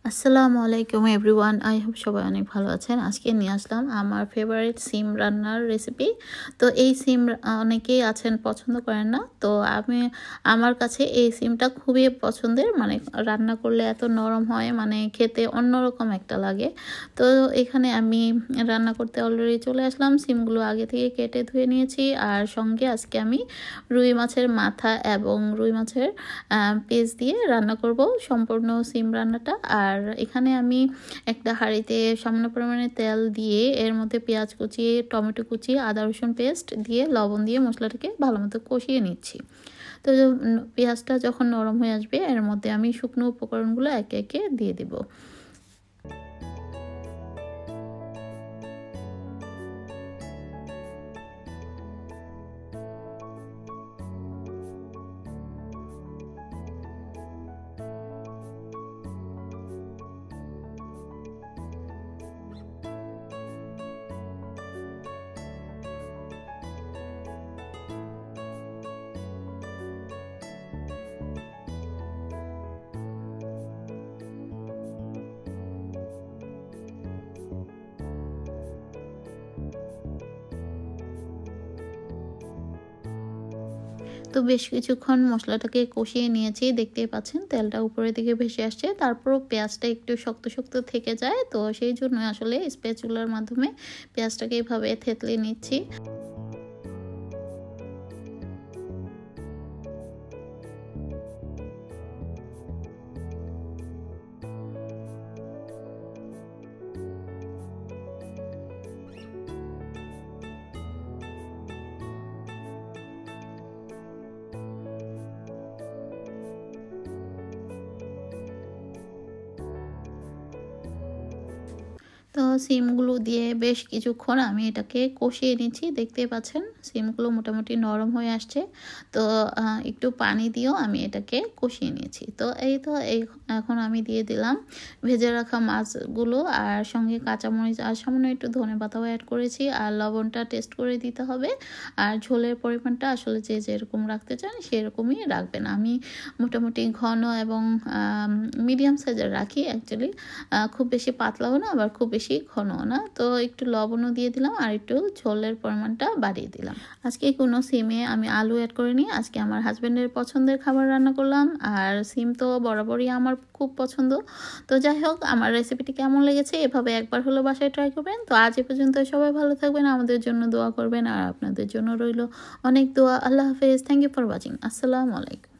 আসসালামু আলাইকুম everyone, I hope সবাই অনেক ভালো আছেন। আজকে নিয়ে আসলাম আমার ফেভারিট সিম রান্নার রেসিপি। তো এই সিম অনেকেই আছেন পছন্দ করেন না, তো আমার কাছে এই সিমটা খুবই পছন্দের। মানে রান্না করলে এত নরম হয়, মানে খেতে অন্যরকম একটা লাগে। তো এখানে আমি রান্না করতে অলরেডি চলে আসলাম। সিমগুলো আগে থেকে কেটে ধুয়ে নিয়েছি, আর সঙ্গে আজকে আমি রুই মাছের মাথা এবং রুই মাছের পেঁয়াজ দিয়ে রান্না করব সম্পূর্ণ সিম রান্নাটা। আর এখানে আমি একটা হাঁড়িতে সামান্য পরিমাণে তেল দিয়ে এর মধ্যে পেঁয়াজ কুচি, টমেটো কুচি, আদা রসুন পেস্ট দিয়ে লবণ দিয়ে মশলাটাকে ভালো মতো কষিয়ে নিচ্ছি। তো পেঁয়াজটা যখন নরম হয়ে আসবে এর মধ্যে আমি শুকনো উপকরণগুলো একে একে দিয়ে দেব। তো বেশ কিছুক্ষণ মশলাটাকে কষিয়ে নিয়েছি, দেখতেই পাচ্ছেন তেলটা উপরের দিকে ভেসে আসছে। তারপরও পেঁয়াজটা একটু শক্ত শক্ত থেকে যায়, তো সেই জন্য আসলে স্প্যাচুলার মাধ্যমে পেঁয়াজটাকে এভাবে থেতলে নিচ্ছি। তো সিমগুলো দিয়ে বেশ কিছুক্ষণ আমি এটাকে কষিয়ে নিচ্ছি। দেখতেই পাচ্ছেন সিমগুলো মোটামুটি নরম হয়ে আসছে। তো একটু পানি দিয়েও আমি এটাকে কষিয়ে নিয়েছি। তো এখন আমি দিয়ে দিলাম ভেজে রাখা মাছগুলো, আর সঙ্গে কাঁচামরিচ আর সামান্য একটু ধনেপাতাও অ্যাড করেছি। আর লবণটা টেস্ট করে দিতে হবে। আর ঝোলের পরিমাণটা আসলে যে যেরকম রাখতে চান সেরকমই রাখবেন। আমি মোটামুটি ঘন এবং মিডিয়াম সাইজের রাখি অ্যাকচুয়ালি। খুব বেশি পাতলাও না, আবার খুব বেশি ঘনও না। তো একটু লবণও দিয়ে দিলাম, আর একটু ঝোলের পরিমাণটা বাড়িয়ে দিলাম। আজকে কোনো সিমে আমি আলু অ্যাড করিনি। আজকে আমার হাজব্যান্ডের পছন্দের খাবার রান্না করলাম। আর সিম তো বরাবরই আমার খুব পছন্দ। তো যাই হোক, আমার রেসিপিটি কেমন লেগেছে এভাবে একবার হলো বাসায় ট্রাই করবেন। তো আজ এ পর্যন্ত, সবাই ভালো থাকবেন, আমাদের জন্য দোয়া করবেন, আর আপনাদের জন্য রইল অনেক দোয়া। আল্লাহ হাফেজ। Thank you for watching. আসসালামু আলাইকুম।